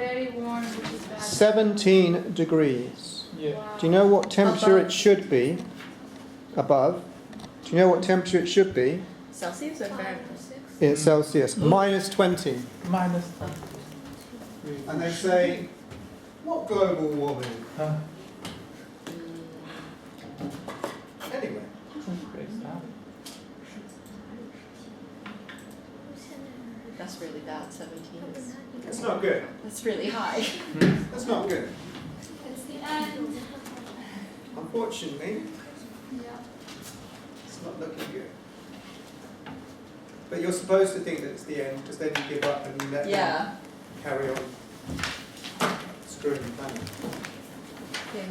very warm, which is bad. 17 degrees. Yeah. Wow. Do you know what temperature Above. it should be? Above. Do you know what temperature it should be? Celsius or 5 Fahrenheit? or 6. In Celsius. Minus 20. Minus. And they say, what global warming? Anyway. That's really bad, 17 is. It's not good. That's really high. That's not good. It's the end. Unfortunately, Yeah. it's not looking good. But you're supposed to think that it's the end, because then you give up and you let them Yeah. carry on screwing the planet. Okay.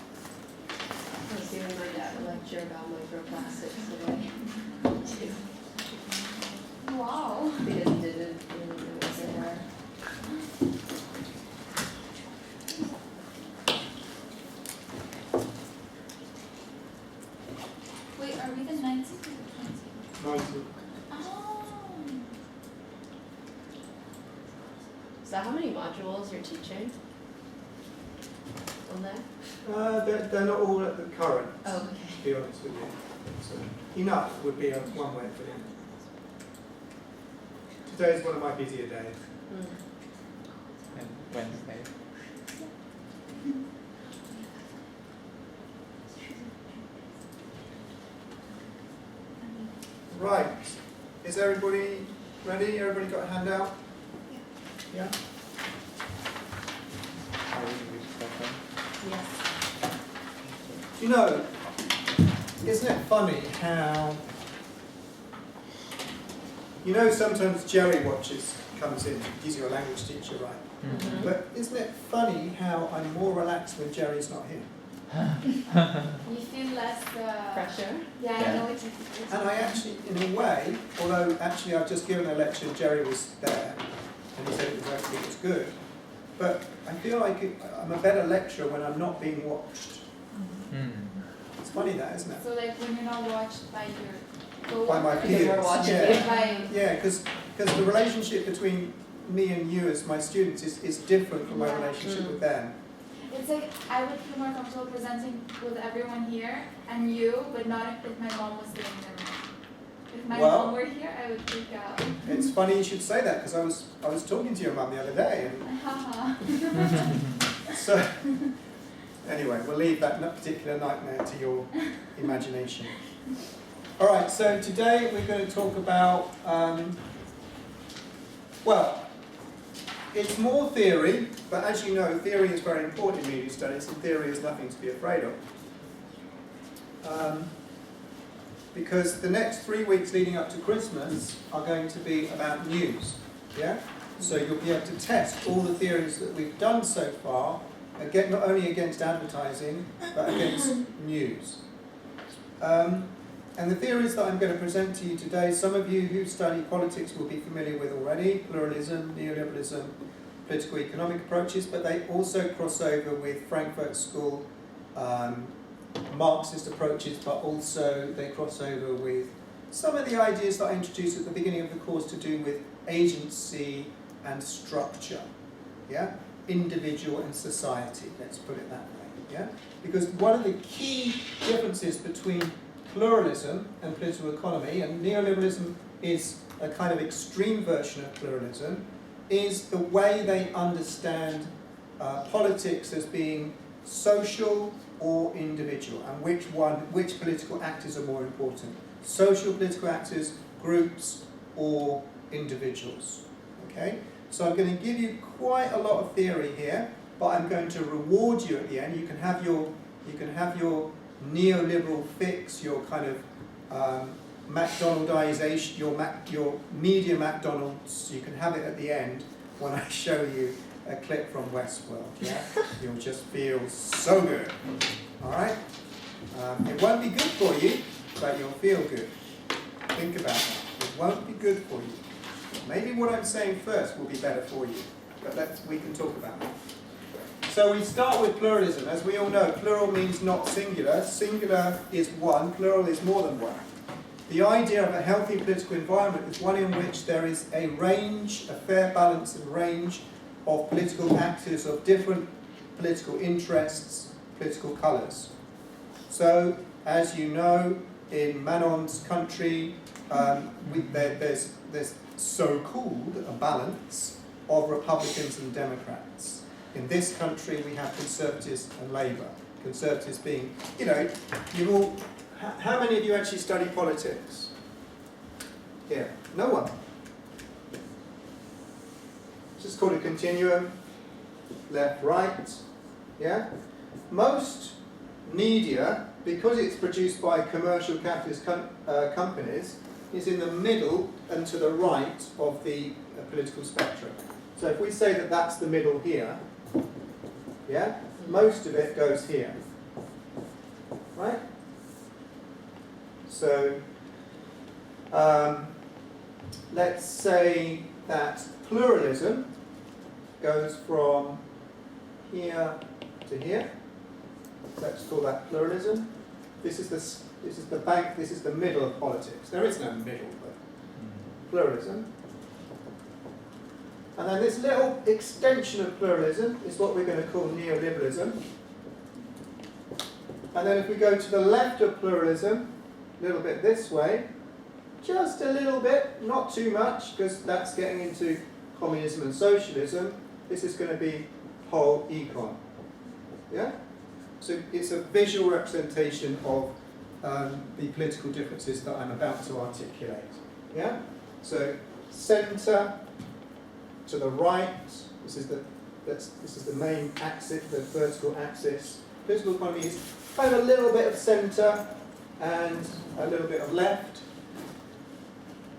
I was giving my dad a lecture about microplastics today. Too. Wow. Because he didn't really know what they were. Wait, are we the 19th or the 20th? Oh. Is that how many modules you're teaching? On that? They're not all at the current, Oh, to okay. be honest with you. So, enough would be one way of putting it. Today is one of my busier days. And Wednesday. Right. Is everybody ready? Everybody got a handout? Yeah? How would we start them? Yes. You know, isn't it funny how, you know, sometimes Jerry Watches comes in, he's your language teacher, right? Mhm. But isn't it funny how I'm more relaxed when Jerry's not here? You feel less Pressure? Yeah, I Yeah. know it's And I actually, in a way, although actually I've just given a lecture, Jerry was there, and he said it was good, but I feel like I'm a better lecturer when I'm not being watched. It's funny that, isn't it? So like when you're not watched by your By my coworkers, peers. we're watching Yeah. you. by Yeah, because the relationship between me and you as my students is different from my Yeah. relationship with them. it's like I would feel more comfortable presenting with everyone here and you, but not if my mom was sitting in the room. If my Well- mom were here, I would freak out. It's funny you should say that, because I was talking to your mum the other day, and Haha. so anyway, we'll leave that particular nightmare to your imagination. All right, so today we're going to talk about, well, it's more theory, but as you know, theory is very important in media studies, and theory is nothing to be afraid of. Because the next 3 weeks leading up to Christmas are going to be about news, yeah? So you'll be able to test all the theories that we've done so far, again, not only against advertising, but against news. And the theories that I'm going to present to you today, some of you who study politics will be familiar with already: pluralism, neoliberalism, political economic approaches, but they also cross over with Frankfurt School Marxist approaches, but also they cross over with some of the ideas that I introduced at the beginning of the course to do with agency and structure, yeah? Individual and society, let's put it that way, yeah? Because one of the key differences between pluralism and political economy, and neoliberalism is a kind of extreme version of pluralism, is the way they understand politics as being social or individual, and which political actors are more important: social political actors, groups, or individuals. Okay, so I'm going to give you quite a lot of theory here, but I'm going to reward you at the end. You can have your neoliberal fix, your kind of McDonaldization, your media McDonald's. You can have it at the end when I show you a clip from Westworld, yeah? You'll just feel so good, all right? It won't be good for you, but you'll feel good. Think about that. It won't be good for you. Maybe what I'm saying first will be better for you, but we can talk about that. So we start with pluralism. As we all know, plural means not singular. Singular is one, plural is more than one. The idea of a healthy political environment is one in which there is a range, a fair balance and range of political actors of different political interests, political colours. So, as you know, in Manon's country, there's so-called a balance of Republicans and Democrats. In this country, we have Conservatives and Labour. Conservatives being, you know, how many of you actually study politics? Here, no one. Just called a continuum, left, right, yeah? Most media, because it's produced by commercial capitalist companies, is in the middle and to the right of the political spectrum. So if we say that that's the middle here, yeah, most of it goes here, right? So let's say that pluralism goes from here to here. Let's call that pluralism. This is the bank. This is the middle of politics. There is no middle, but pluralism. And then this little extension of pluralism is what we're going to call neoliberalism. And then if we go to the left of pluralism, a little bit this way, just a little bit, not too much, because that's getting into communism and socialism. This is going to be whole econ. Yeah? So it's a visual representation of the political differences that I'm about to articulate. Yeah? So centre to the right, this is the main axis, the vertical axis. Political economy is kind of a little bit of centre and a little bit of left.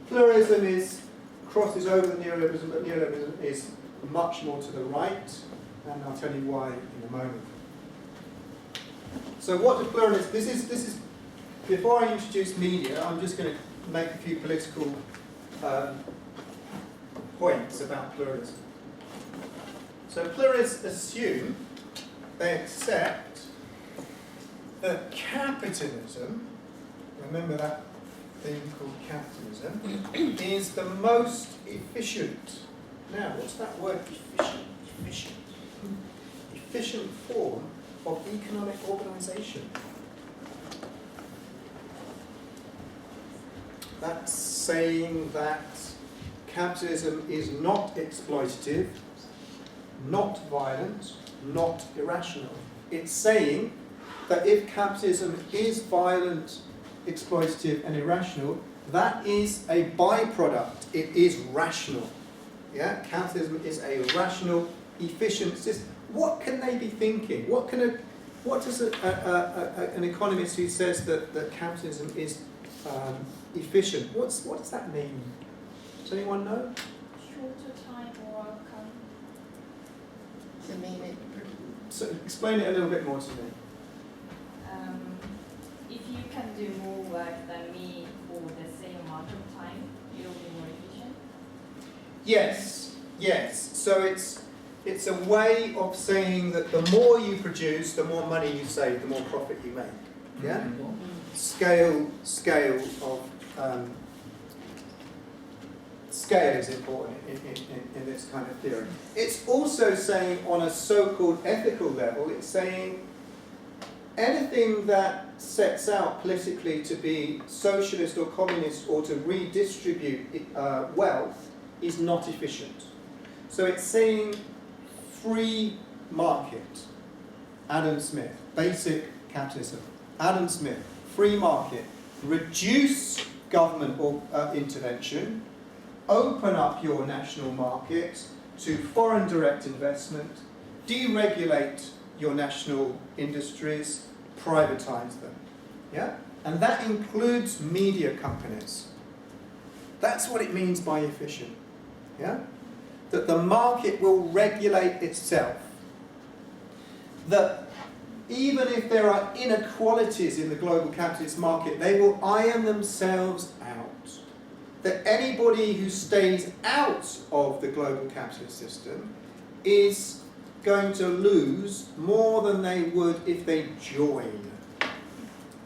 Pluralism crosses over the neoliberalism, but neoliberalism is much more to the right, and I'll tell you why in a moment. So what do pluralists, this is, before I introduce media, I'm just going to make a few political points about pluralism. So pluralists assume, they accept that capitalism, remember that thing called capitalism, is the most efficient. Now, what's that word efficient? Efficient. Efficient form of economic organisation. That's saying that capitalism is not exploitative, not violent, not irrational. It's saying that if capitalism is violent, exploitative and irrational, that is a byproduct. It is rational. Yeah? Capitalism is a rational, efficient system. What can they be thinking? What does an economist who says that capitalism is efficient, what does that mean? Does anyone know? Shorter time or outcome. To mean it. So explain it a little bit more to me. If you can do more work than me for the same amount of time, you'll be more efficient? Yes, yes. So it's a way of saying that the more you produce, the more money you save, the more profit you make. Yeah? Scale of scale is important in this kind of theory. It's also saying on a so-called ethical level, it's saying anything that sets out politically to be socialist or communist or to redistribute wealth is not efficient. So it's saying free market. Adam Smith, basic capitalism. Adam Smith, free market. Reduce government or intervention. Open up your national market to foreign direct investment. Deregulate your national industries, privatize them. Yeah? And that includes media companies. That's what it means by efficient. Yeah? that the market will regulate itself, that even if there are inequalities in the global capitalist market, they will iron themselves out, that anybody who stays out of the global capitalist system is going to lose more than they would if they join.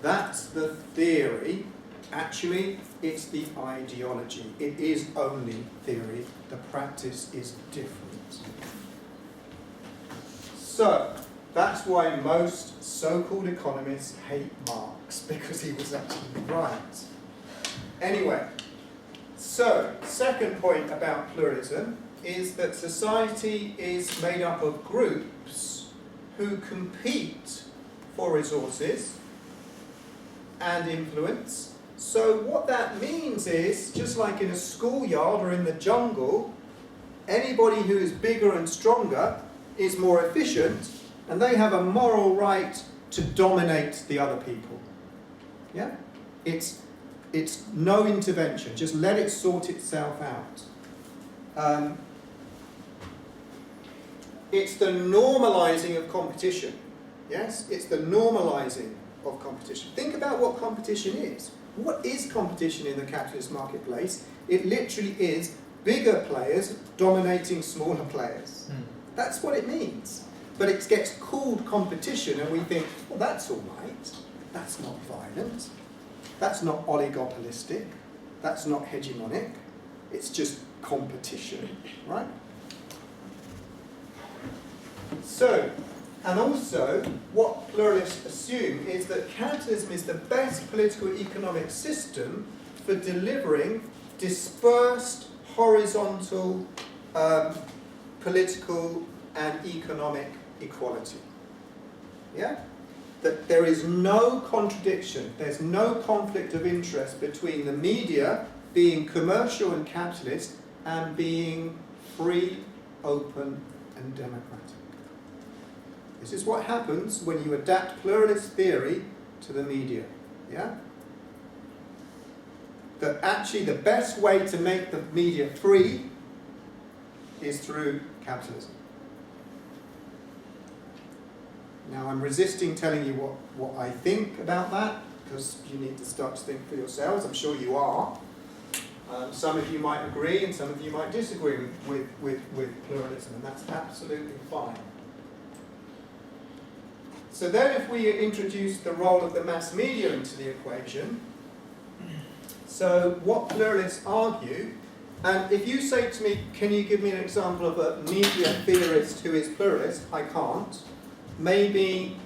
That's the theory. Actually, it's the ideology. It is only theory. The practice is different. So, that's why most so-called economists hate Marx, because he was actually right. Anyway, so, second point about pluralism is that society is made up of groups who compete for resources and influence. So what that means is, just like in a schoolyard or in the jungle, anybody who is bigger and stronger is more efficient, and they have a moral right to dominate the other people. Yeah? It's no intervention, just let it sort itself out. It's the normalising of competition. Yes? It's the normalising of competition. Think about what competition is. What is competition in the capitalist marketplace? It literally is bigger players dominating smaller players. That's what it means. But it gets called competition and we think, well, that's all right. That's not violent. That's not oligopolistic. That's not hegemonic. It's just competition, right? So, and also, what pluralists assume is that capitalism is the best political economic system for delivering dispersed, horizontal, political and economic equality. Yeah? That there is no contradiction, there's no conflict of interest between the media being commercial and capitalist and being free, open and democratic. This is what happens when you adapt pluralist theory to the media. Yeah? That actually the best way to make the media free is through capitalism. Now I'm resisting telling you what I think about that, because you need to start to think for yourselves. I'm sure you are. Some of you might agree and some of you might disagree with pluralism, and that's absolutely fine. So then if we introduce the role of the mass media into the equation, so what pluralists argue, and if you say to me, can you give me an example of a media theorist who is pluralist? I can't. Maybe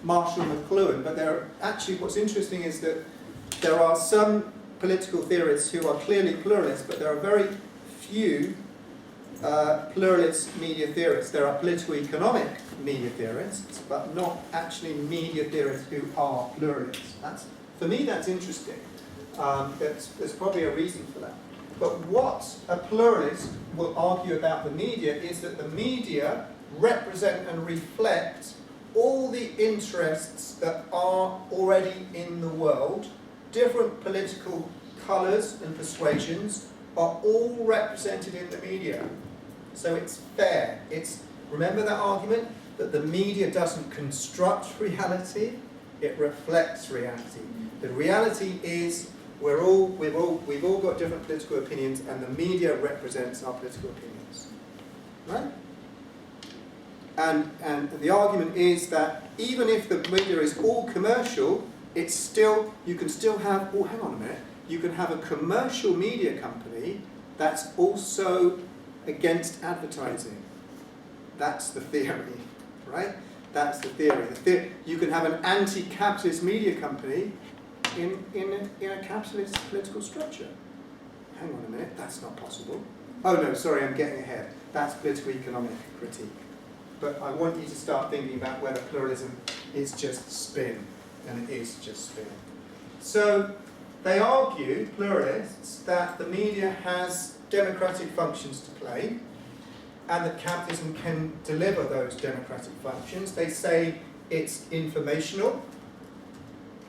Marshall McLuhan, but actually what's interesting is that there are some political theorists who are clearly pluralists, but there are very few pluralist media theorists. There are political economic media theorists, but not actually media theorists who are pluralists. For me, that's interesting. There's probably a reason for that. But what a pluralist will argue about the media is that the media represent and reflect all the interests that are already in the world. Different political colours and persuasions are all represented in the media. So it's fair. Remember that argument that the media doesn't construct reality, it reflects reality. The reality is we've all got different political opinions, and the media represents our political opinions. Right? And the argument is that even if the media is all commercial, you can still have, oh hang on a minute, you can have a commercial media company that's also against advertising. That's the theory, right? That's the theory. You can have an anti-capitalist media company in a capitalist political structure. Hang on a minute, that's not possible. Oh no, sorry, I'm getting ahead. That's political economic critique. But I want you to start thinking about whether pluralism is just spin, and it is just spin. So they argue, pluralists, that the media has democratic functions to play, and that capitalism can deliver those democratic functions. They say it's informational,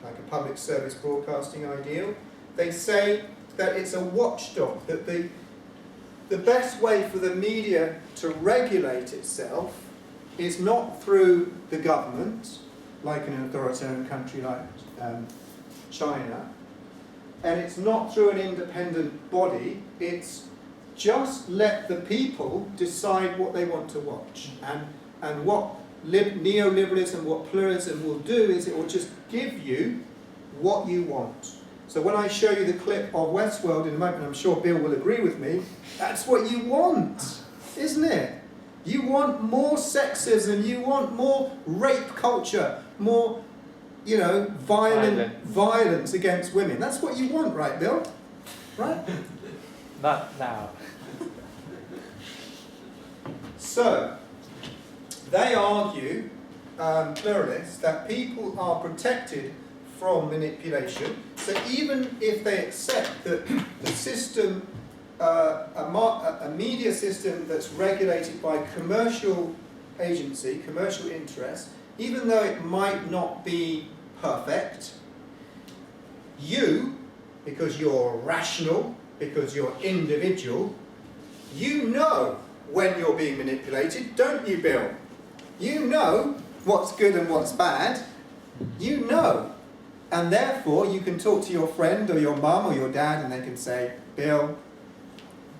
like a public service broadcasting ideal. They say that it's a watchdog, that the best way for the media to regulate itself is not through the government, like in an authoritarian country like China, and it's not through an independent body, it's just let the people decide what they want to watch. And what neoliberalism, what pluralism will do is it will just give you what you want. So when I show you the clip of Westworld in a moment, I'm sure Bill will agree with me, that's what you want, isn't it? You want more sexism, you want more rape culture, more, you know, violence against women. That's what you want, right, Bill? Right? Not now. So, they argue, pluralists, that people are protected from manipulation. So even if they accept that the system, a media system that's regulated by commercial agency, commercial interest, even though it might not be perfect, you, because you're rational, because you're individual, you know when you're being manipulated, don't you, Bill? You know what's good and what's bad. You know. And therefore, you can talk to your friend or your mum or your dad and they can say, Bill,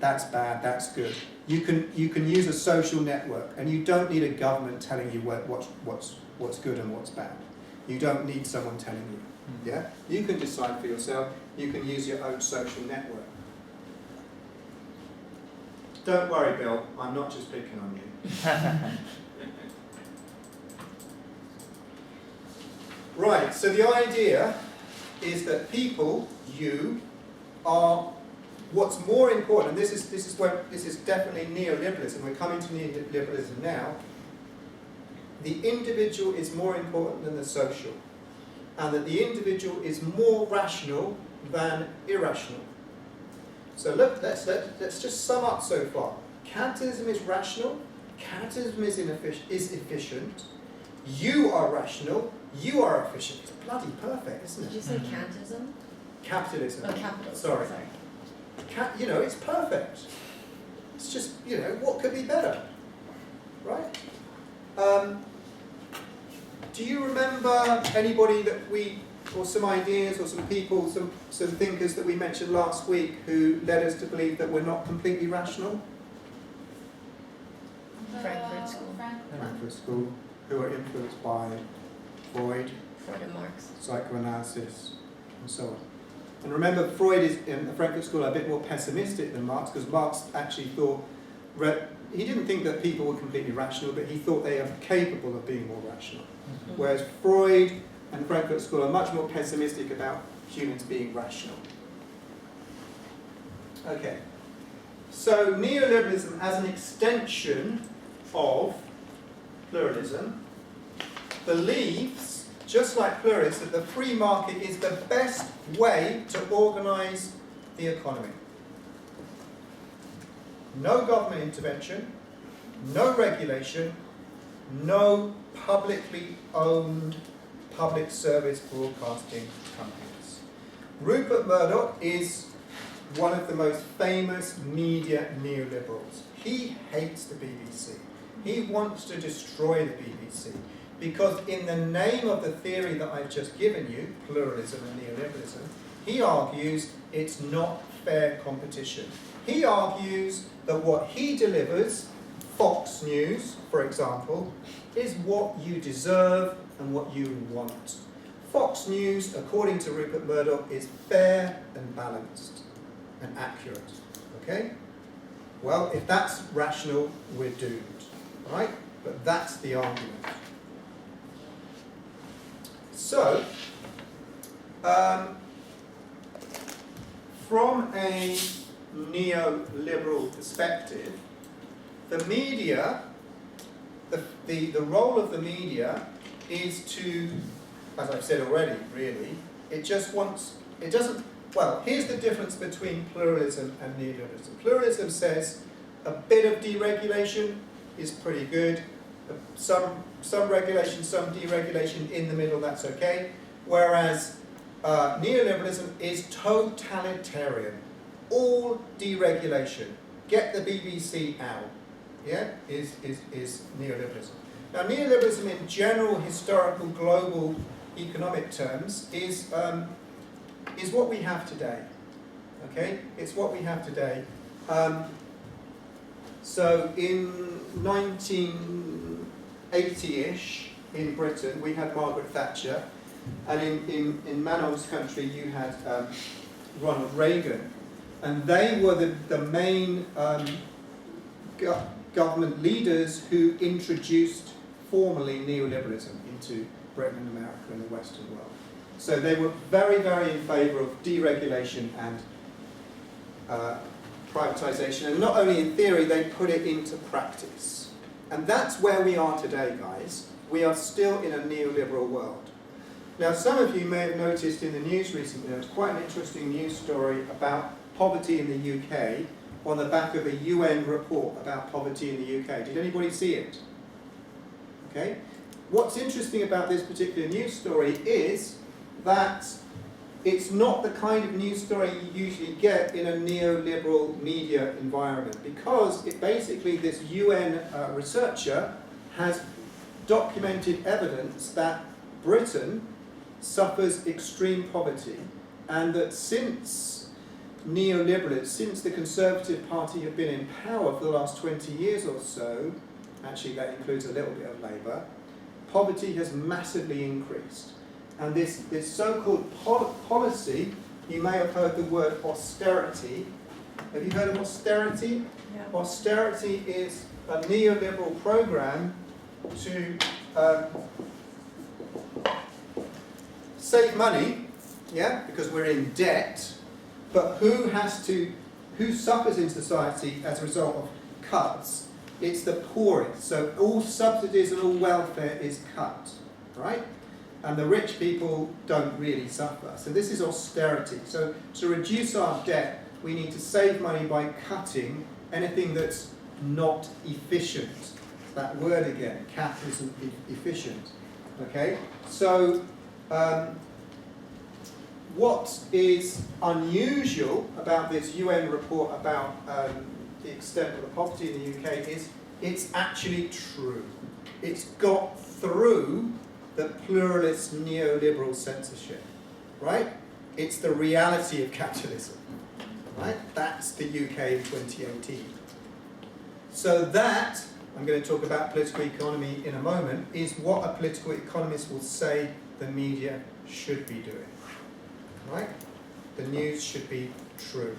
that's bad, that's good. You can use a social network and you don't need a government telling you what's good and what's bad. You don't need someone telling you. Yeah? You can decide for yourself. You can use your own social network. Don't worry, Bill, I'm not just picking on you. Right, so the idea is that people, you, are what's more important, and this is definitely neoliberalism, we're coming to neoliberalism now, the individual is more important than the social, and that the individual is more rational than irrational. So look, let's just sum up so far. Capitalism is rational, capitalism is efficient, you are rational, you are efficient. It's bloody perfect, isn't it? Did you say Kantism? Capitalism. Oh, capitalism. Sorry. You know, it's perfect. It's just, you know, what could be better? Right? Do you remember anybody that or some ideas or some people, some thinkers that we mentioned last week who led us to believe that we're not completely rational? Frankfurt School. Frankfurt School, who are influenced by Freud and Marx. Psychoanalysis, and so on. And remember, Freud is in the Frankfurt School a bit more pessimistic than Marx, because Marx actually thought, he didn't think that people were completely rational, but he thought they are capable of being more rational. Mm-hmm. Whereas Freud and Frankfurt School are much more pessimistic about humans being rational. Okay, so neoliberalism as an extension of pluralism believes, just like pluralists, that the free market is the best way to organise the economy. No government intervention, no regulation, no publicly owned public service broadcasting companies. Rupert Murdoch is one of the most famous media neoliberals. He hates the BBC. He wants to destroy the BBC because in the name of the theory that I've just given you, pluralism and neoliberalism, he argues it's not fair competition. He argues that what he delivers, Fox News, for example, is what you deserve and what you want. Fox News, according to Rupert Murdoch, is fair and balanced and accurate. Okay? Well, if that's rational, we're doomed. Right? But that's the argument. So, from a neoliberal perspective, the media, the role of the media is to, as I've said already, really, well, here's the difference between pluralism and neoliberalism. Pluralism says a bit of deregulation is pretty good, some regulation, some deregulation in the middle, that's okay, whereas neoliberalism is totalitarian. All deregulation. get the BBC out, yeah, is neoliberalism. Now, neoliberalism in general, historical, global economic terms is what we have today. Okay, it's what we have today. So in 1980-ish in Britain, we had Margaret Thatcher, and in Manol's country, you had Ronald Reagan, and they were the main government leaders who introduced formally neoliberalism into Britain and America and the Western world. So they were very, very in favour of deregulation and privatisation, and not only in theory, they put it into practice. And that's where we are today, guys. We are still in a neoliberal world. Now, some of you may have noticed in the news recently, there was quite an interesting news story about poverty in the UK on the back of a UN report about poverty in the UK. Did anybody see it? Okay. What's interesting about this particular news story is that it's not the kind of news story you usually get in a neoliberal media environment, because it basically, this UN researcher has documented evidence that Britain suffers extreme poverty, and that since neoliberalism, since the Conservative Party have been in power for the last 20 years or so, actually that includes a little bit of Labour, poverty has massively increased. And this so-called policy, you may have heard the word austerity. Have you heard of austerity? Yeah. Austerity is a neoliberal program to save money, yeah, because we're in debt, but who suffers in society as a result of cuts? It's the poorest. So all subsidies and all welfare is cut, right? And the rich people don't really suffer. So this is austerity. So to reduce our debt, we need to save money by cutting anything that's not efficient. That word again, capitalism efficient. Okay? So what is unusual about this UN report about the extent of the poverty in the UK is it's actually true. It's got through the pluralist neoliberal censorship, right? It's the reality of capitalism, right? That's the UK in 2018. So that, I'm going to talk about political economy in a moment, is what a political economist will say the media should be doing, right? The news should be true.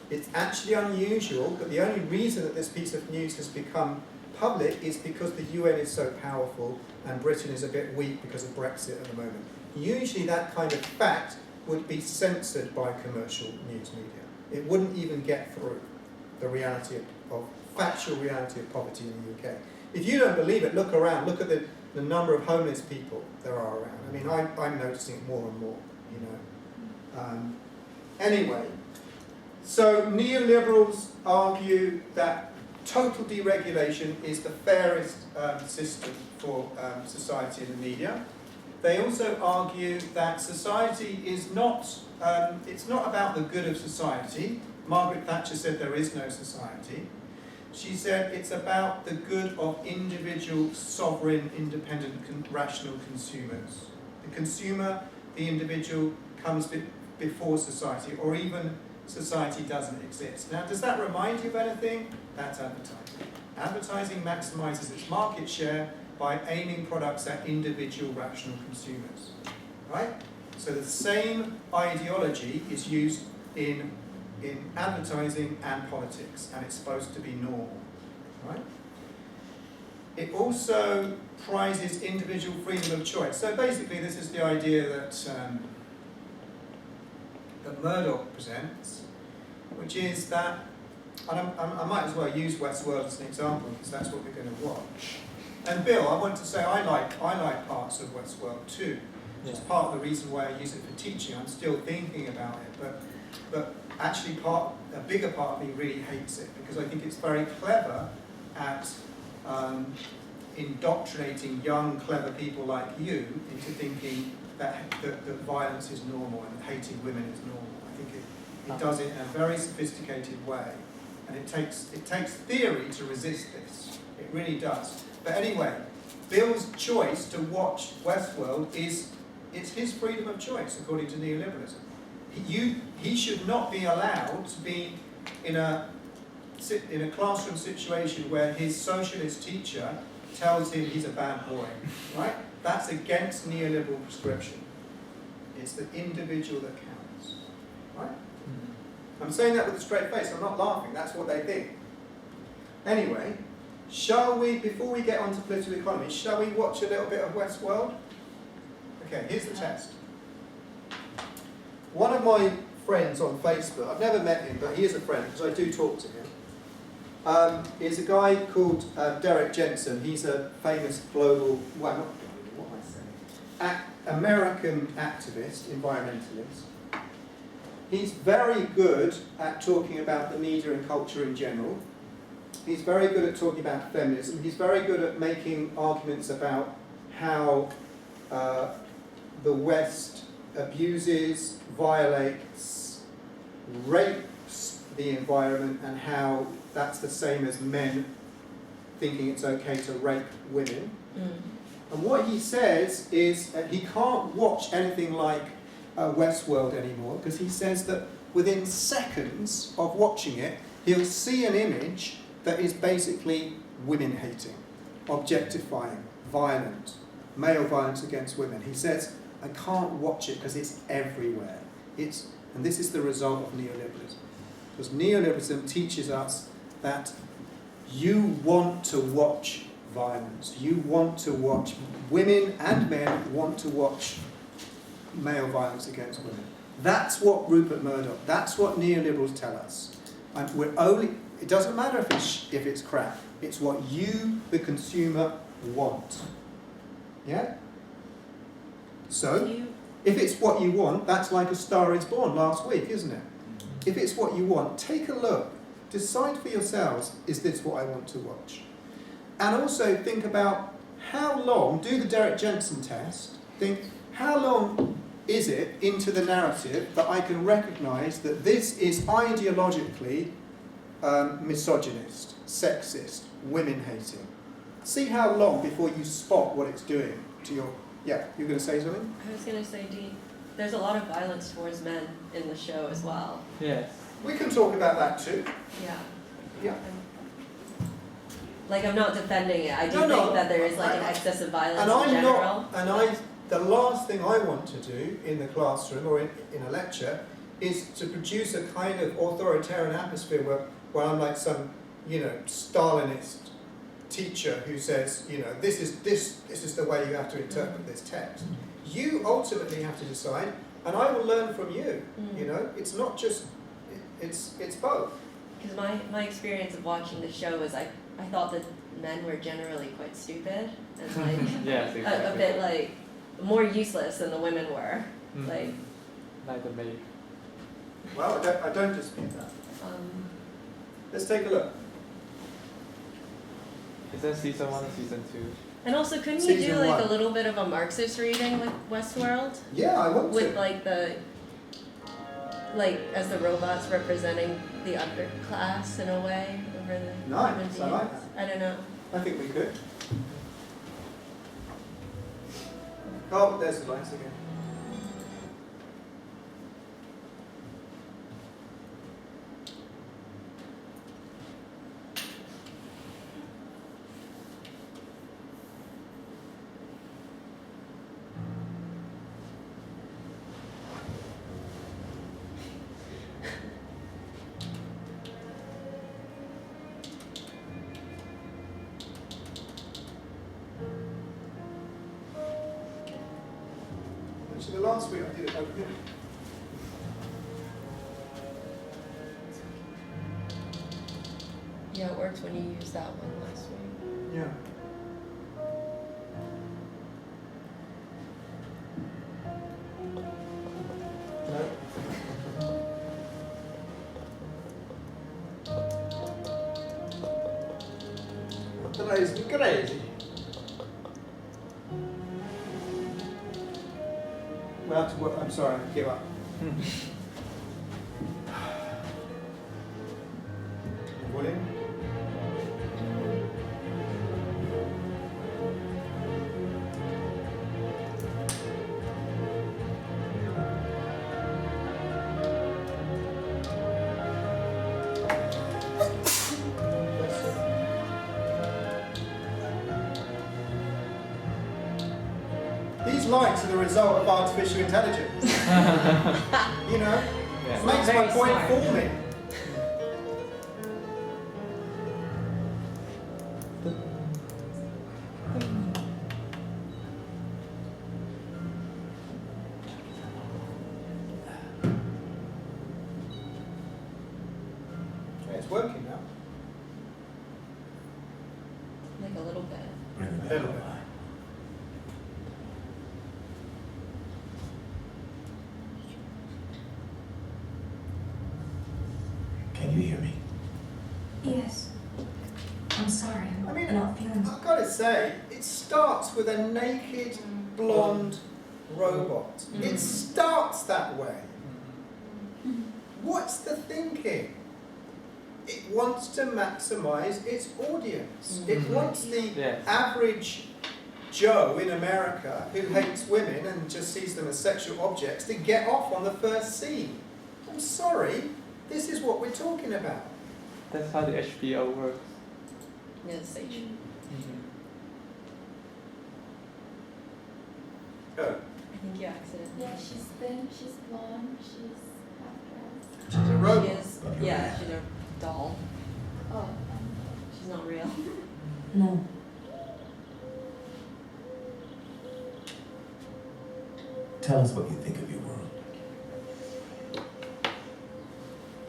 It's actually unusual, but the only reason that this piece of news has become public is because the UN is so powerful and Britain is a bit weak because of Brexit at the moment. Usually that kind of fact would be censored by commercial news media. It wouldn't even get through the reality of factual reality of poverty in the UK. If you don't believe it, look around. Look at the number of homeless people there are around. I mean, I'm noticing it more and more, you know. Anyway, so neoliberals argue that total deregulation is the fairest system for society and the media. They also argue that society is not, it's not about the good of society. Margaret Thatcher said there is no society. She said it's about the good of individual, sovereign, independent, rational consumers. The consumer, the individual, comes before society, or even society doesn't exist. Now, does that remind you of anything? That's advertising. Advertising maximises its market share by aiming products at individual rational consumers, right? So the same ideology is used in advertising and politics, and it's supposed to be normal, right? It also prizes individual freedom of choice. So basically this is the idea that Murdoch presents, which is that, and I might as well use Westworld as an example because that's what we're going to watch. And Bill, I want to say I like parts of Westworld too. Which is part of the reason why I use it for teaching. I'm still thinking about it, but actually a bigger part of me really hates it because I think it's very clever at indoctrinating young, clever people like you into thinking that violence is normal and that hating women is normal. I think it does it in a very sophisticated way, And it takes theory to resist this. It really does. But anyway, Bill's choice to watch Westworld it's his freedom of choice, according to neoliberalism. He should not be allowed to be in a classroom situation where his socialist teacher tells him he's a bad boy, right? That's against neoliberal prescription. It's the individual that counts, right? I'm saying that with a straight face, I'm not laughing, that's what they think. Anyway, shall we, before we get on to political economy, shall we watch a little bit of Westworld? Okay, here's the test. One of my friends on Facebook, I've never met him, but he is a friend because I do talk to him, is a guy called Derek Jensen. He's a famous global, well, not global, what am I saying? American activist, environmentalist. He's very good at talking about the media and culture in general. He's very good at talking about feminism. He's very good at making arguments about how the West abuses, violates, rapes the environment, and how that's the same as men thinking it's okay to rape women. And what he says is he can't watch anything like Westworld anymore, because he says that within seconds of watching it, he'll see an image that is basically women-hating, objectifying, violent, male violence against women. He says, I can't watch it because it's everywhere. And this is the result of neoliberalism. Because neoliberalism teaches us that you want to watch violence. You want to watch, women and men want to watch male violence against women. That's what Rupert Murdoch, that's what neoliberals tell us. And it doesn't matter if it's crap. It's what you, the consumer, want. Yeah? So, if it's what you want, that's like A Star is Born last week, isn't it? If it's what you want, take a look. Decide for yourselves, is this what I want to watch? And also think about how long, do the Derek Jensen test, think how long is it into the narrative that I can recognise that this is ideologically misogynist, sexist, women-hating. See how long before you spot what it's doing to your... Yeah, you were going to say something? I was going to say, Dean, there's a lot of violence towards men in the show as well. Yes. We can talk about that too. Yeah. Yeah. Like, I'm not defending it. I do No, think that there is like an excess of violence And I'm in general. the last thing I want to do in the classroom or in a lecture is to produce a kind of authoritarian atmosphere where I'm like some, Stalinist teacher who says, this is the way you have to interpret this text. You ultimately have to decide, and I will learn from you. It's not just, it's both. Because my experience of watching the show is I thought that men were generally quite stupid and like Yes, exactly. a bit like more useless than the women were. Like Neither me. Well, I don't dispute that. Let's take a look. Is that season 1 or season 2? and also couldn't you do Season like one. a little bit of a Marxist reading with Westworld? Yeah, I want With to. like as the robots representing the underclass in a way over the Nice, human beings. I like that. I don't know. I think we could. Oh, there's the lights again. Actually, the last week I did it over here. Yeah, it worked when you used that one last week. Yeah. No. Drives me crazy. Well, I'm sorry, I give up. These lights are the result of artificial intelligence. You know, Yeah. it makes my Very point smart. for me. Okay, it's working now. Like a little bit. A little bit. Can you hear me? Yes. I'm sorry, I mean, I'm not feeling. I've got to say, it starts with a naked, blonde robot. Mm. It starts that way. What's the thinking? It wants to maximize its audience. It Mhm. wants the Yes. average Joe in America who hates women and just sees them as sexual objects to get off on the first scene. I'm sorry, this is what we're talking about. That's how the HBO works. Yeah, the stage. Oh, I think you accidentally. Yeah, she's thin, she's blonde, she's half dressed. she's a She robot. is, yeah, she's a doll. Oh, She's not real. No. Tell us what you think of your world.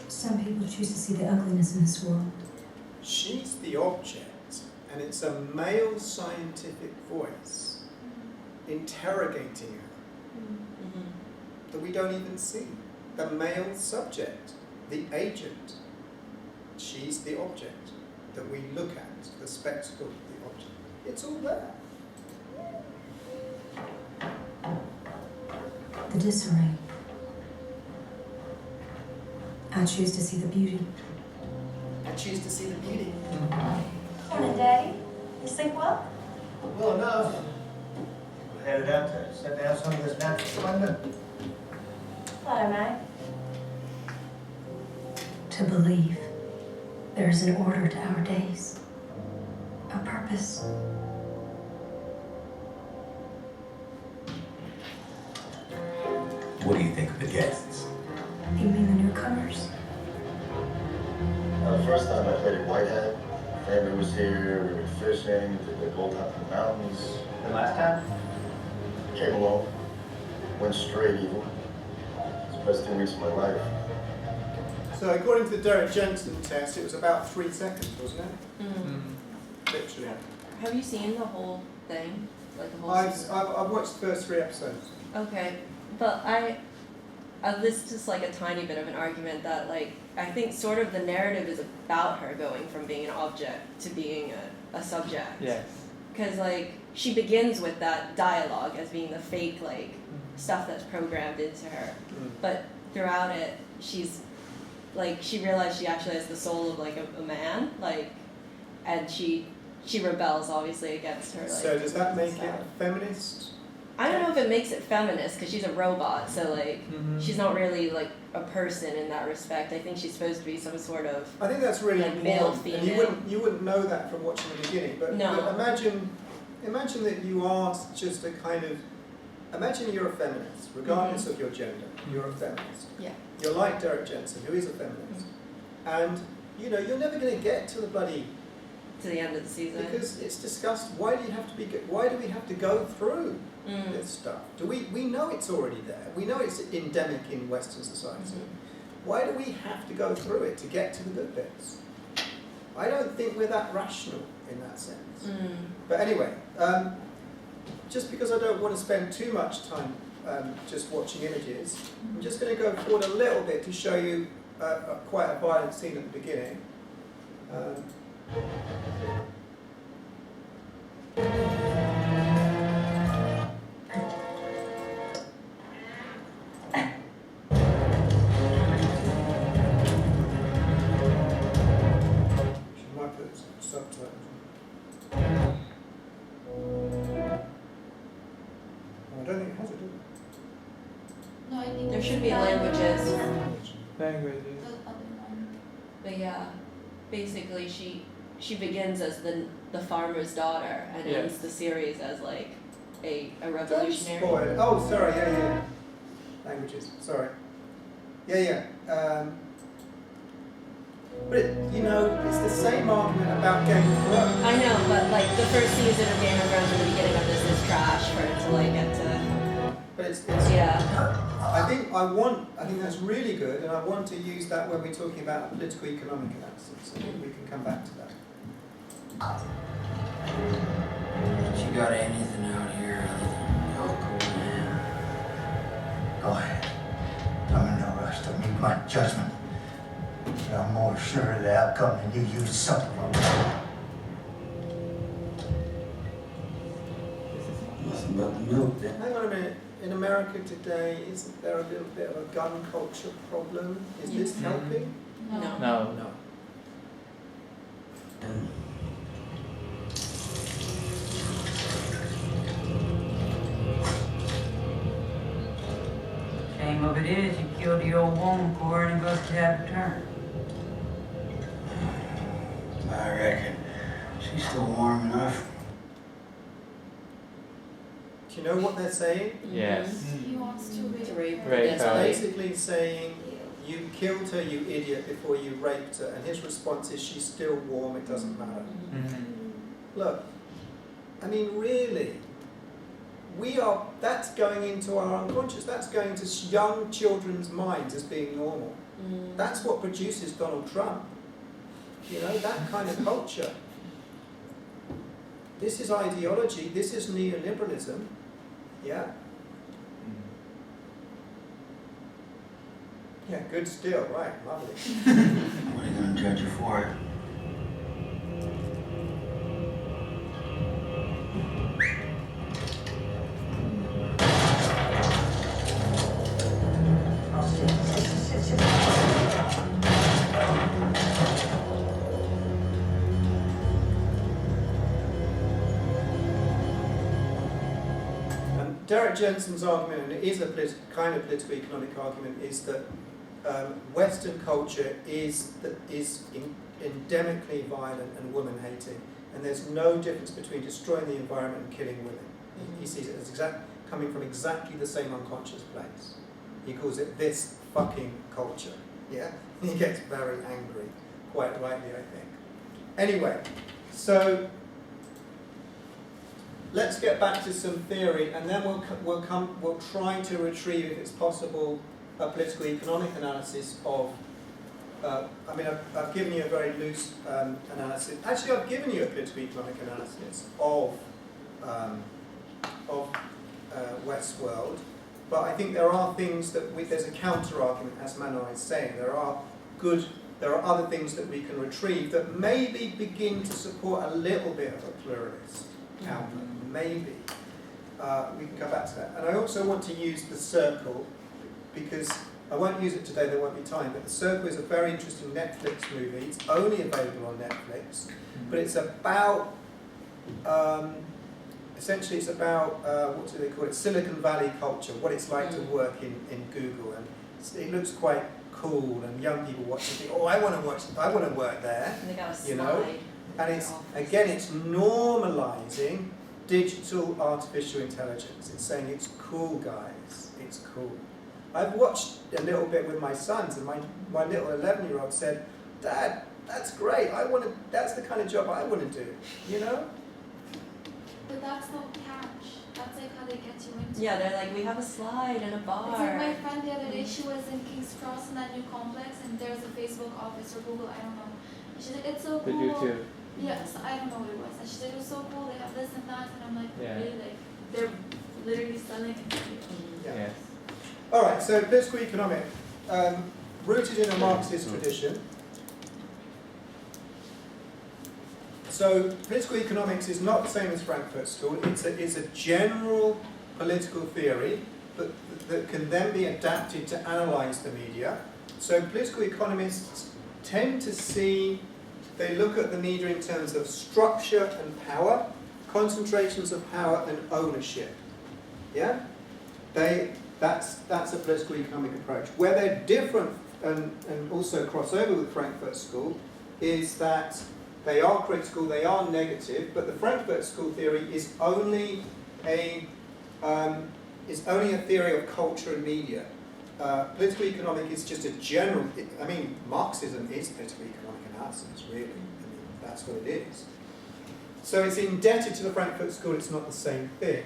Some people choose to see the ugliness in this world. She's the object, and it's a male scientific voice interrogating her Mm-hmm. that we don't even see. The male subject, the agent. She's the object that we look at, the spectacle of the object. It's all there. The disarray. I choose to see the beauty. I choose to see the beauty. Morning, Daddy. You sleep well? Well enough. We're headed out to set down some of this natural splendor. What am I? To believe there is an order to our days, a purpose. What do you think of the guests? You mean the newcomers? The first time I played at Whitehead, family was here, we went fishing, did the Gold Mountain Mountains. The last time? Came alone, went straight evil. It's the best 2 weeks of my life. So according to the Derek Jensen test, it was about 3 seconds, wasn't it? Mm. Literally. Have you seen the whole thing? Like the whole I've season? watched the first 3 episodes. Okay, but this is just like a tiny bit of an argument that like I think sort of the narrative is about her going from being an object to being a subject. Yes. Because like she begins with that dialogue as being the fake like stuff that's programmed into her, but throughout it she's like she realized she actually has the soul of like a man, like, and she rebels obviously against her like. So does that make it style. a feminist? I don't know if it makes it feminist because she's a robot, so like she's not really like a person in that respect. I think she's supposed to be some sort of I think that's really like male, important. And female. you wouldn't know that from watching the beginning. But, No. but imagine that you are just a kind of imagine you're a feminist, regardless of your gender. You're a feminist. Yeah. You're like Derek Jensen, who is a feminist, and you know you're never going to get to the bloody to the end of the season. because it's discussed. Why do we have to go through Mm. this stuff? We know it's already there. We know it's endemic in Western society. Why do we have to go through it to get to the good bits? I don't think we're that rational in that sense. Mm. But anyway, just because I don't want to spend too much time just watching images, I'm just going to go forward a little bit to show you quite a violent scene at the beginning. She might put some subtitles on. I don't think it has it, does it? no, I think. There should be languages, Languages. The other one. but yeah, basically she begins as the farmer's daughter and Yes. ends the series as like a Don't revolutionary. spoil it. Oh, sorry, yeah. Languages, sorry. Yeah. But it's the same argument about Game of Thrones. I know, but like the first season of Game of Thrones at the beginning of this is trash for it to like get to. But it's Yeah. I think that's really good, and I want to use that when we're talking about political economic analysis, and we can come back to that. You got anything out here other than alcohol, man? Go ahead. I'm in no rush to meet my judgment. But I'm more sure of the outcome than you son of a... Nothing but the milk, then. Hang on a minute. In America today, isn't there a little bit of a gun culture problem? Is this helping? No. No. Shame of it is, you killed the old woman for it and got to have a turn. I reckon she's still warm enough. Do you know what they're saying? Yes. He wants to To rape rape her. Rape It's her. basically saying, you killed her, you idiot, before you raped her. And his response is, she's still warm, it doesn't matter. Look, I mean, really, that's going into our unconscious. That's going to young children's minds as being normal. That's what produces Donald Trump. That kind of culture. This is ideology, this is neoliberalism. Yeah? Yeah, good still, right, lovely. What are you gonna judge her for it? Derek Jensen's argument, and it is a kind of political economic argument, is that Western culture is endemically violent and woman-hating, and there's no difference between destroying the environment and killing women. He sees it as coming from exactly the same unconscious place. He calls it this fucking culture. Yeah, he gets very angry, quite rightly, I think. Anyway, so let's get back to some theory, and then we'll try to retrieve, if it's possible, a political economic analysis of. I've given you a very loose analysis. Actually, I've given you a political economic analysis of Westworld, but I think there are things there's a counter argument, as Manon is saying. There are other things that we can retrieve that maybe begin to support a little bit of a pluralist outlook. Maybe. We can come back to that. And I also want to use the circle, because I won't use it today, there won't be time, but The Circle is a very interesting Netflix movie. It's only available on Netflix, but it's about, essentially it's about, what do they call it, Silicon Valley culture, what it's like to work in Google, and it looks quite cool, and young people watch it and think, oh, I want to work there, And they got a slide. you know, and it's normalising digital artificial intelligence. It's saying it's cool, guys, it's cool. I've watched a little bit with my sons, and my little 11-year-old said, Dad, that's great, that's the kind of job I want to do, you know? But that's no catch. That's like how they get you into Yeah, it. they're like, we have a slide and a bar. It's like my friend the other day, she was in King's Cross in that new complex, and there's a Facebook office or Google, I don't know. And she's like, it's so Did cool. you too? Yes, I don't know what it was. And she said, it was so cool, they have this and that, and I'm like, Yeah. really? Like, they're literally selling it to you. Yeah. Yes. All right, so political economic, rooted in a Marxist tradition. So political economics is not the same as Frankfurt School. It's a general political theory that can then be adapted to analyse the media. So political economists tend to they look at the media in terms of structure and power, concentrations of power and ownership. Yeah? That's a political economic approach. Where they're different and also cross over with Frankfurt School is that they are critical, they are negative, but the Frankfurt School theory is only is only a theory of culture and media. Political economic is just a general. I mean, Marxism is political economic analysis, really. I mean, that's what it is. So it's indebted to the Frankfurt School. It's not the same thing.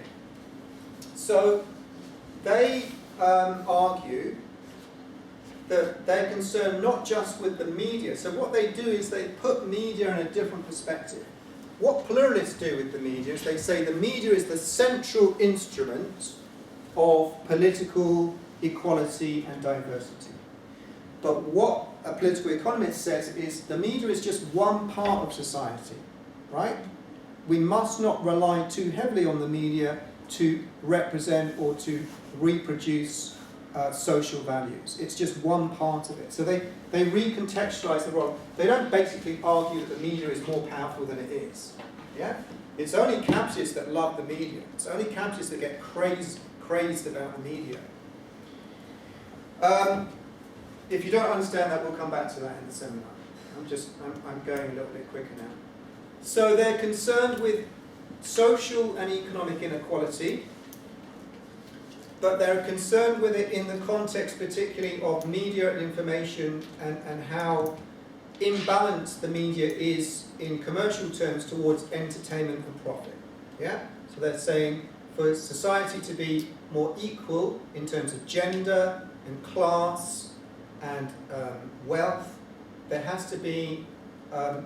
So they argue that they're concerned not just with the media. So what they do is they put media in a different perspective. What pluralists do with the media is they say the media is the central instrument of political equality and diversity. But what a political economist says is the media is just one part of society, right? We must not rely too heavily on the media to represent or to reproduce social values. It's just one part of it. So they recontextualize the world. They don't basically argue that the media is more powerful than it is. Yeah? It's only capitalists that love the media. It's only capitalists that get crazed about the media. If you don't understand that, we'll come back to that in the seminar. I'm going a little bit quicker now. So they're concerned with social and economic inequality, but they're concerned with it in the context particularly of media and information and how imbalanced the media is in commercial terms towards entertainment and profit. Yeah? So they're saying for society to be more equal in terms of gender and class and wealth, there has to be a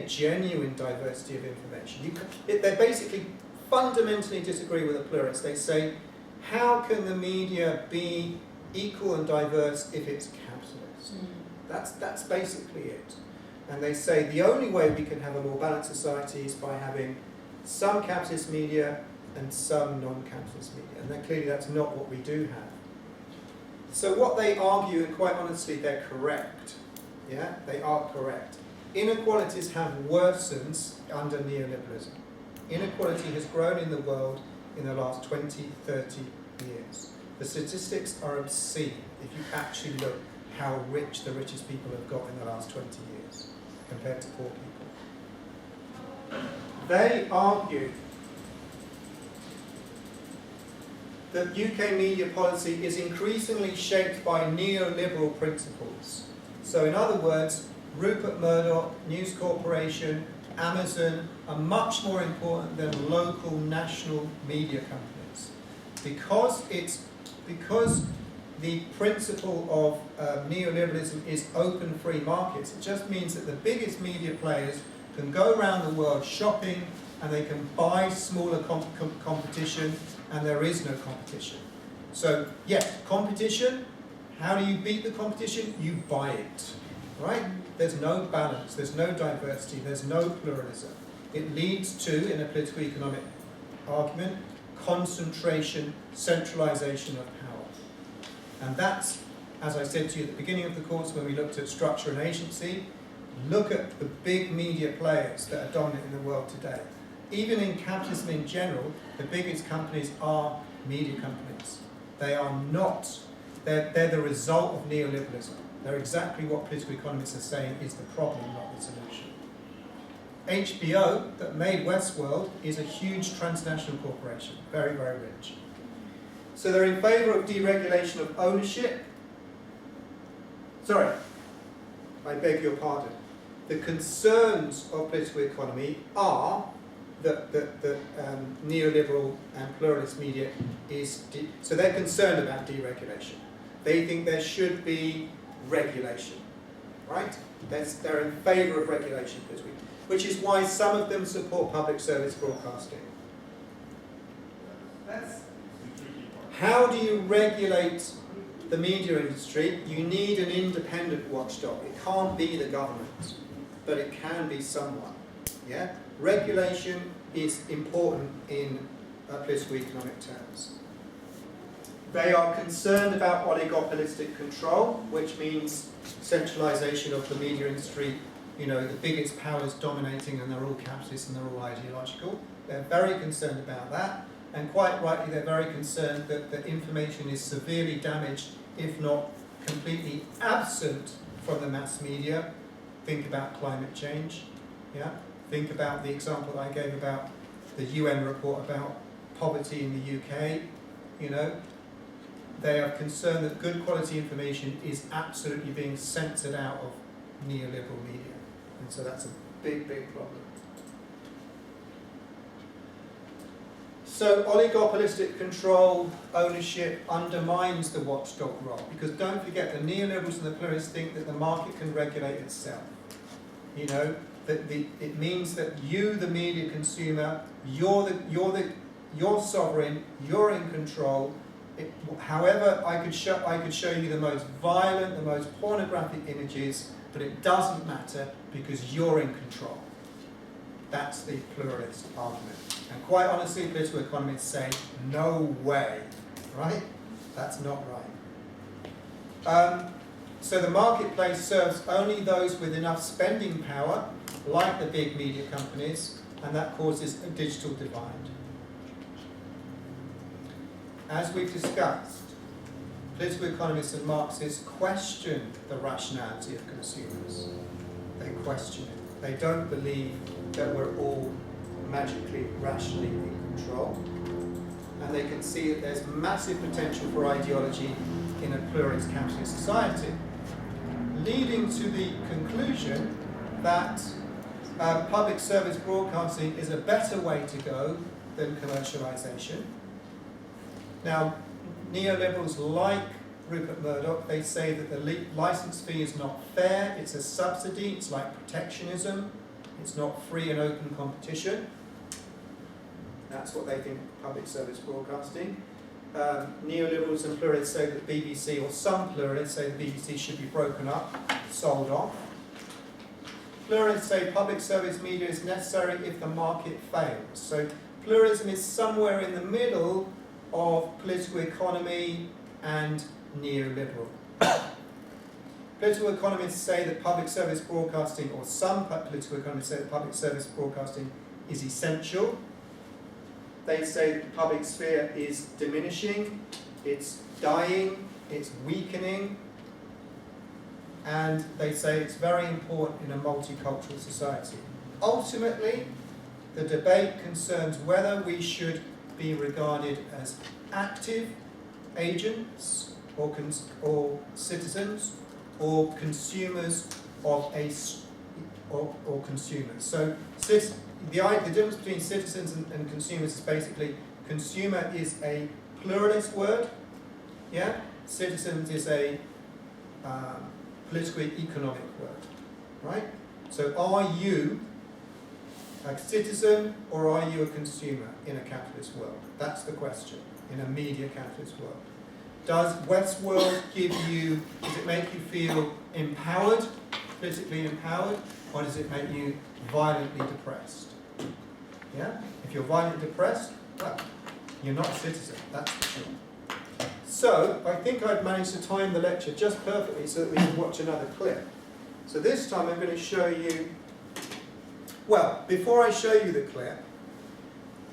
genuine diversity of information. They basically fundamentally disagree with the pluralists. They say, how can the media be equal and diverse if it's capitalist? That's basically it. And they say the only way we can have a more balanced society is by having some capitalist media and some non-capitalist media. And then clearly that's not what we do have. So what they argue, and quite honestly, they're correct. Yeah, they are correct. Inequalities have worsened under neoliberalism. Inequality has grown in the world in the last 20, 30 years. The statistics are obscene if you actually look how rich the richest people have got in the last 20 years compared to poor people. They argue that UK media policy is increasingly shaped by neoliberal principles. So in other words, Rupert Murdoch, News Corporation, Amazon are much more important than local national media companies. Because the principle of neoliberalism is open free markets, it just means that the biggest media players can go around the world shopping and they can buy smaller competition, and there is no competition. So yes, competition, how do you beat the competition? You buy it, right? There's no balance, there's no diversity, there's no pluralism. It leads to, in a political economic argument, concentration, centralization of power. And that's, as I said to you at the beginning of the course when we looked at structure and agency, look at the big media players that are dominant in the world today. Even in capitalism in general, the biggest companies are media companies. They are not, they're the result of neoliberalism. They're exactly what political economists are saying is the problem, not the solution. HBO, that made Westworld, is a huge transnational corporation, very, very rich. So they're in favour of deregulation of ownership. Sorry, I beg your pardon. The concerns of political economy are that neoliberal and pluralist media is... So they're concerned about deregulation. They think there should be regulation, right? They're in favour of regulation, which is why some of them support public service broadcasting. How do you regulate the media industry? You need an independent watchdog. It can't be the government, but it can be someone. Yeah? Regulation is important in political economic terms. They are concerned about oligopolistic control, which means centralization of the media industry. You know, the biggest powers dominating, and they're all capitalists and they're all ideological. They're very concerned about that, and quite rightly they're very concerned that the information is severely damaged, if not completely absent from the mass media. Think about climate change. Yeah? Think about the example I gave about the UN report about poverty in the UK, you know. They are concerned that good quality information is absolutely being censored out of neoliberal media. And so that's a big, big problem. So oligopolistic control, ownership undermines the watchdog role, because don't forget, the neoliberals and the pluralists think that the market can regulate itself. You know, that it means that you, the media consumer, you're sovereign, you're in control. However, I could show you the most violent, the most pornographic images, but it doesn't matter because you're in control. That's the pluralist argument. And quite honestly, political economists say, no way, right? That's not right. So the marketplace serves only those with enough spending power, like the big media companies, and that causes a digital divide. As we've discussed, political economists and Marxists question the rationality of consumers. They question it. They don't believe that we're all magically, rationally in control. And they can see that there's massive potential for ideology in a pluralist capitalist society, leading to the conclusion that public service broadcasting is a better way to go than commercialization. Now, neoliberals like Rupert Murdoch, they say that the license fee is not fair, it's a subsidy, it's like protectionism, it's not free and open competition. That's what they think of public service broadcasting. Neoliberals and pluralists say that BBC, or some pluralists say the BBC should be broken up, sold off. Pluralists say public service media is necessary if the market fails. So pluralism is somewhere in the middle of political economy and neoliberal. Political economists say that public service broadcasting, or some political economists say that public service broadcasting is essential. They say that the public sphere is diminishing, it's dying, it's weakening, and they say it's very important in a multicultural society. Ultimately, the debate concerns whether we should be regarded as active agents or citizens or consumers of or consumers. So the difference between citizens and consumers is basically consumer is a pluralist word, yeah. Citizens is a politically economic word, right? So are you a citizen or are you a consumer in a capitalist world? That's the question, in a media capitalist world. Does Westworld does it make you feel empowered, politically empowered, or does it make you violently depressed? Yeah? If you're violently depressed, well, you're not a citizen, that's for sure. So, I think I've managed to time the lecture just perfectly so that we can watch another clip. So this time I'm going to show you, well, before I show you the clip,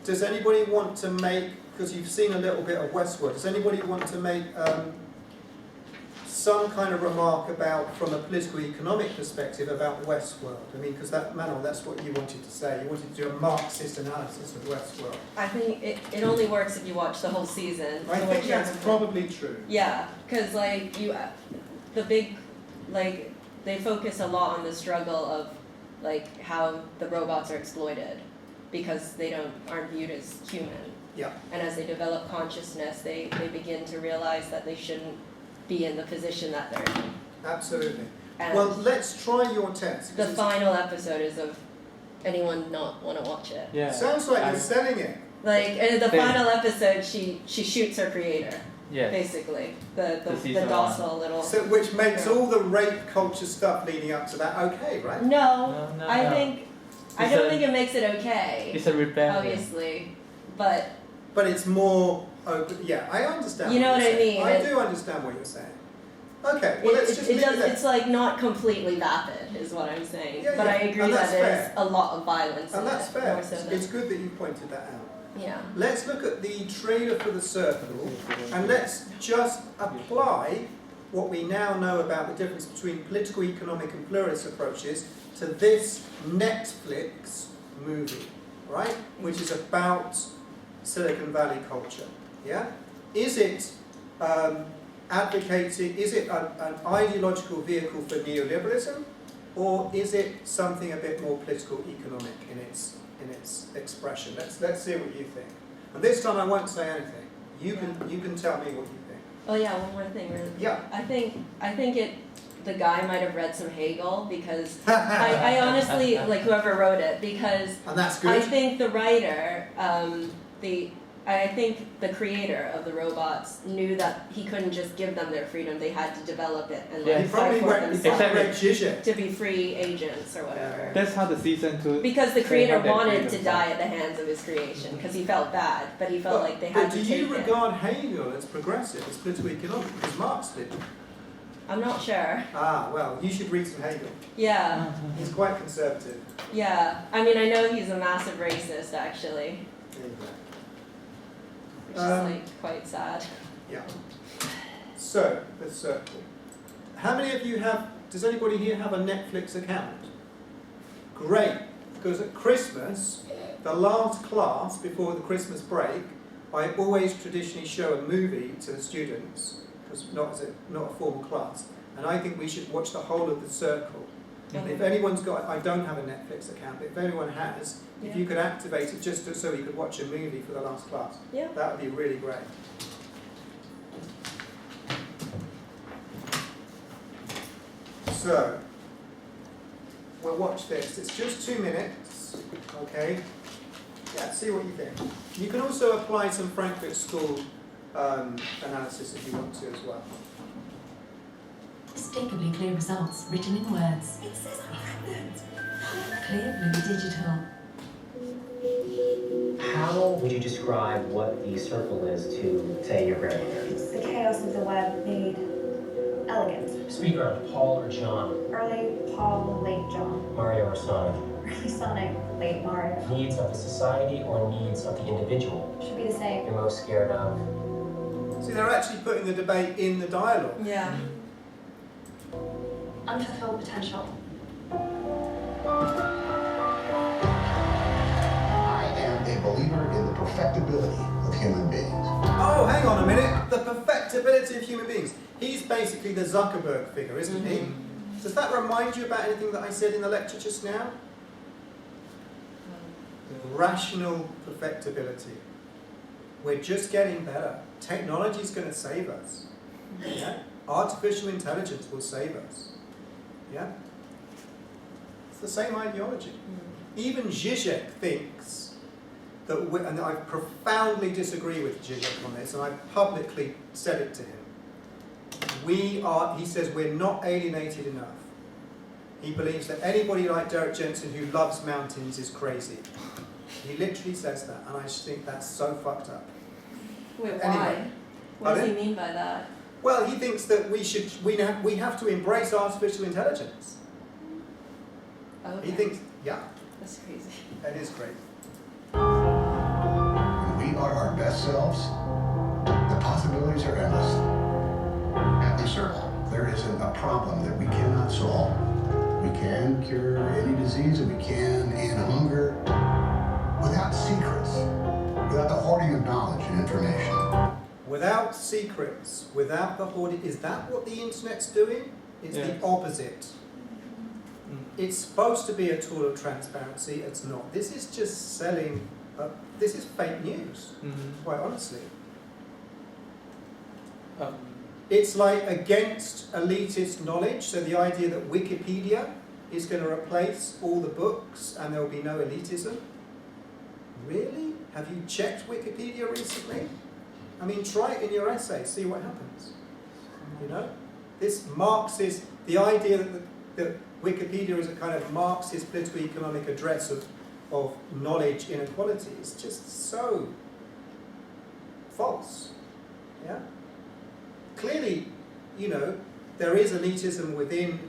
does anybody want to make, because you've seen a little bit of Westworld, does anybody want to make some kind of remark about, from a political economic perspective, about Westworld? I mean, because Manuel, that's what you wanted to say. You wanted to do a Marxist analysis of Westworld. I think it only works if you watch the whole season. I think that's probably true. Yeah, because like they focus a lot on the struggle of like how the robots are exploited because they aren't viewed as human. Yeah. And as they develop consciousness, they begin to realize that they shouldn't be in the position that they're in. Absolutely. And well, let's try your test. the final episode is of anyone not want to watch it. Yeah. Sounds like you're selling it. Like in the They- final episode, she shoots her creator. Yes. Basically, the season docile little. So, which makes all the rape culture stuff leading up to that okay, right? No, No, I no. think I It's don't a- think it makes it okay. It's a rebellion. Obviously, but But it's more open. Yeah, I understand. You know what what I you're saying. mean? I do understand what you're saying. Okay, well let's just leave it there. it's like not completely vapid, is what I'm saying. Yeah, but yeah. I agree And that that's there's fair. a lot of violence. And in that's it, fair. More so than, It's good that you pointed that out. yeah. Let's look at the trailer for The Circle and let's just apply what we now know about the difference between political, economic and pluralist approaches to this Netflix movie, right? Which is about Silicon Valley culture? Yeah? Is it advocating, is it an ideological vehicle for neoliberalism, or is it something a bit more political economic in its expression? Let's see what you think. And this time I won't say anything. You can tell me what you think. Oh yeah, one more thing. Really. Yeah. I think the guy might have read some Hegel, because I honestly, like, whoever wrote it, because And that's good. I think the writer, I think the creator of the robots knew that he couldn't just give them their freedom; they had to develop it and Yeah, He like probably fight for read themselves Zizek. to be free agents or whatever. That's how the season 2. Because the they creator have their wanted to freedom. die at the hands of his creation, because he felt bad, but he felt like they had But to do take you it. regard Hegel as progressive, as political economic, because Marx did? I'm not sure. Ah, well, you should read some Hegel. Yeah, He's quite conservative. yeah. I mean, I know he's a massive racist, actually, There you go. which is like quite sad. Yeah. So, the circle. How many of you have, does anybody here have a Netflix account? Great, because at Christmas, the last class before the Christmas break, I always traditionally show a movie to the students, because not a formal class, and I think we should watch the whole of The Circle. And if anyone's got, I don't have a Netflix account, but if anyone has, if you could activate it just so we could watch a movie for the last class, Yeah. that would be really great. So, we'll watch this. It's just 2 minutes, okay? Yeah, see what you think. You can also apply some Frankfurt School analysis if you want to as well. Unmistakably clear results, written in words. It says I have it. Clear, really digital. How would you describe what the circle is to, say, your grandmother? It's the chaos of the web made elegant. Speaker of Paul or John? Early Paul, late John. Mario or Sonic? Early Sonic, late Mario. Needs of the society or needs of the individual? Should be the same. You're most scared of? See, they're actually putting the debate in the dialogue. Yeah. Unfulfilled potential. I am a believer in the perfectibility of human beings. Oh, hang on a minute. The perfectibility of human beings. He's basically the Zuckerberg figure, isn't he? Does that remind you about anything that I said in the lecture just now? Rational perfectibility. We're just getting better. Technology's going to save us. Yeah? Artificial intelligence will save us. Yeah? It's the same ideology. Even Zizek thinks that, and I profoundly disagree with Zizek on this, and I've publicly said it to him. He says we're not alienated enough. He believes that anybody like Derek Jensen who loves mountains is crazy. He literally says that, and I just think that's so fucked up. Wait, why? Anyway, What does he pardon? mean by that? Well, he thinks that we have to embrace artificial intelligence. Okay. He thinks, yeah, That's crazy. that is great. When we are our best selves, the possibilities are endless. At the circle, there isn't a problem that we cannot solve. We can cure any disease that we can end hunger without secrets, without the hoarding of knowledge and information. Without secrets, without the hoarding, is that what the internet's doing? It's the opposite. It's supposed to be a tool of transparency, it's not. This is just selling, this is fake news, quite honestly. It's like against elitist knowledge, so the idea that Wikipedia is going to replace all the books and there will be no elitism. Really? Have you checked Wikipedia recently? I mean, try it in your essay, see what happens. You know? This Marxist, the idea that Wikipedia is a kind of Marxist political economic address of knowledge inequality is just so false. Yeah? Clearly, you know, there is elitism within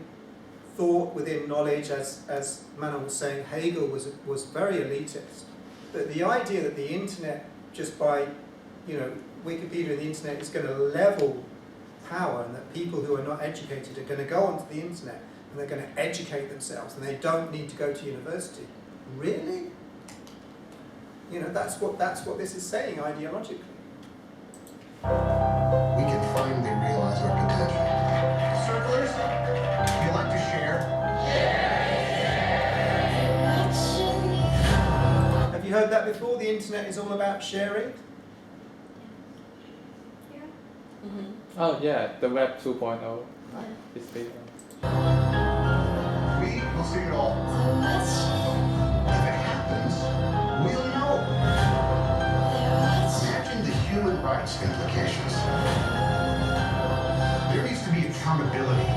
thought, within knowledge, as Manon was saying. Hegel was very elitist. But the idea that the internet, just by, you know, Wikipedia and the internet is going to level power, and that people who are not educated are going to go onto the internet and they're going to educate themselves and they don't need to go to university. Really? You know, that's what this is saying ideologically. We can finally realize our potential. Circlers, if you'd like to share. Have you heard that before? The internet is all about sharing. Oh yeah, the Web 2.0 is big. We will see it all. If it happens, we'll know. Imagine the human rights implications. There needs to be accountability.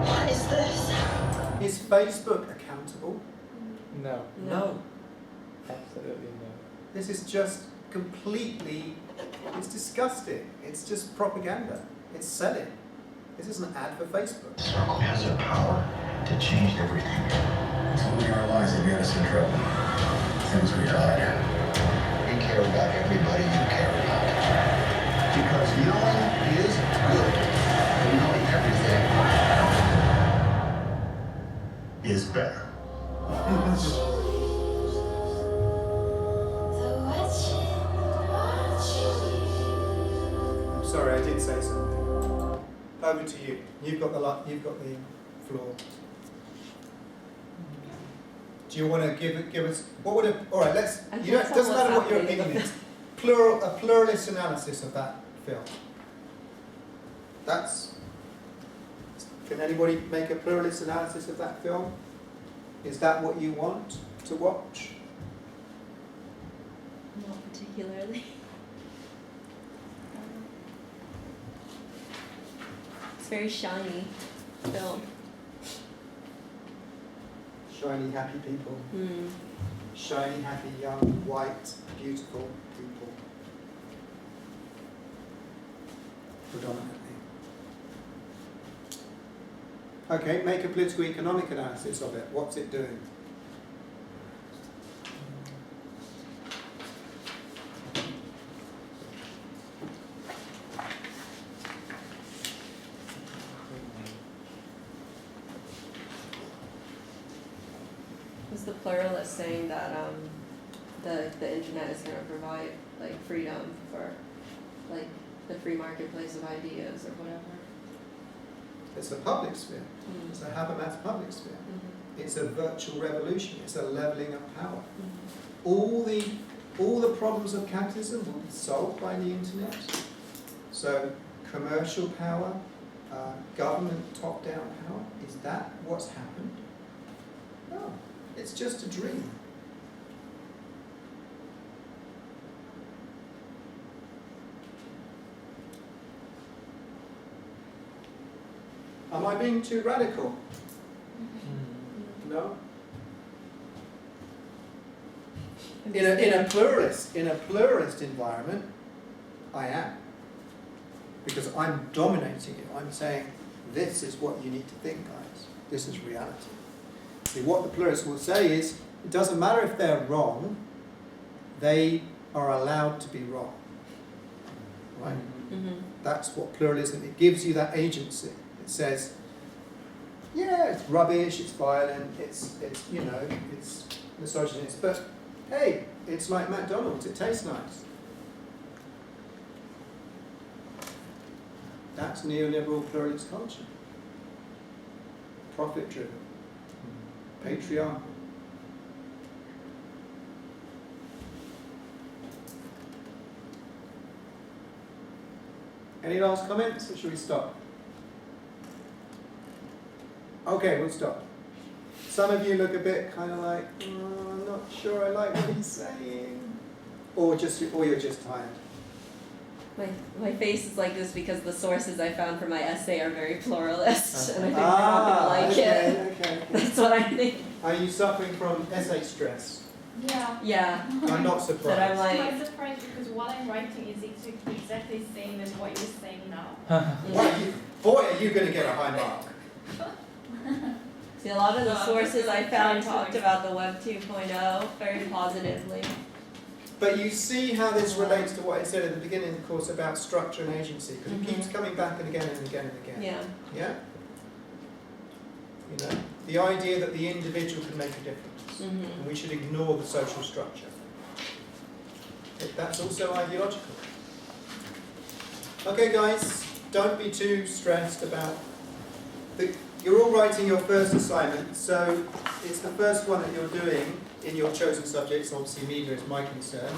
What is this? Is Facebook accountable? No, No. absolutely no. This is just completely, it's disgusting. It's just propaganda. It's selling. This is an ad for Facebook. Circle has the power to change everything. It's losing our lives that get us in trouble. Things we hide. We care about everybody you care about. Because knowing is good. And knowing everything is better. I'm sorry, I did say something. Over to you. You've got the floor. Do you want to give us what would all right? Let's. I You don't, can't doesn't tell matter what your what's opinion happening. is. A pluralist analysis of that film. That's. Can anybody make a pluralist analysis of that film? Is that what you want to watch? Not particularly. It's very shiny film. Shiny, happy people. Mm. Shiny, happy, young, white, beautiful people. Predominantly. Okay, make a political economic analysis of it. What's it doing? Was the pluralist saying that the internet is going to provide like freedom for like the free marketplace of ideas or whatever? It's a public sphere. Mm. It's a Habermas public sphere. Mm-hmm. It's a virtual revolution. It's a levelling of power. Mm-hmm. All the problems of capitalism will be solved by the internet. So commercial power, government top-down power, is that what's happened? No, it's just a dream. Am I being too radical? No? In a pluralist environment, I am. Because I'm dominating it. I'm saying, this is what you need to think, guys. This is reality. See, what the pluralists will say is, it doesn't matter if they're wrong, they are allowed to be wrong. Right? Mm-hmm. That's what pluralism, it gives you that agency. It says, yeah, it's rubbish, it's violent, it's misogynist, but hey, it's like McDonald's, it tastes nice. That's neoliberal pluralist culture. Profit driven. Patriarchal. Any last comments, or should we stop? Okay, we'll stop. Some of you look a bit kind of like, I'm not sure I like what he's saying. Or you're just tired. My face is like this because the sources I found for my essay are very pluralist, and I think you're not going to like it. Okay. That's what I think. Are you suffering from essay stress? Yeah. Yeah. I'm not surprised. But I'm like, I'm surprised because what I'm writing is exactly the same as what you're saying now. Boy, are you going to get a high mark. see, a lot of the No, I'm sources just I really found trying to talked about the Web 2.0 very positively. But you see how this relates to what I said at the beginning of the course about structure and agency, because it keeps coming back and again and again and again. Yeah. Yeah? You know, the idea that the individual can make a difference, Mm-hmm. and we should ignore the social structure. That's also ideological. Okay guys, don't be too stressed about you're all writing your first assignment, so it's the first one that you're doing in your chosen subjects, obviously media is my concern.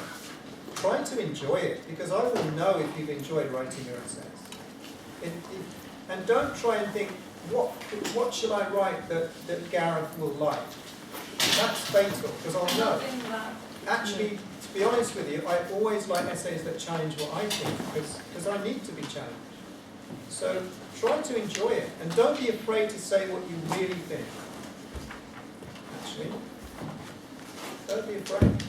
Try to enjoy it, because I will know if you've enjoyed writing your essays. And don't try and think, what should I write that Gareth will like? That's fatal, because I'll know. Actually, to be honest with you, I always like essays that challenge what I think, because I need to be challenged. So try to enjoy it, and don't be afraid to say what you really think. Actually, don't be afraid.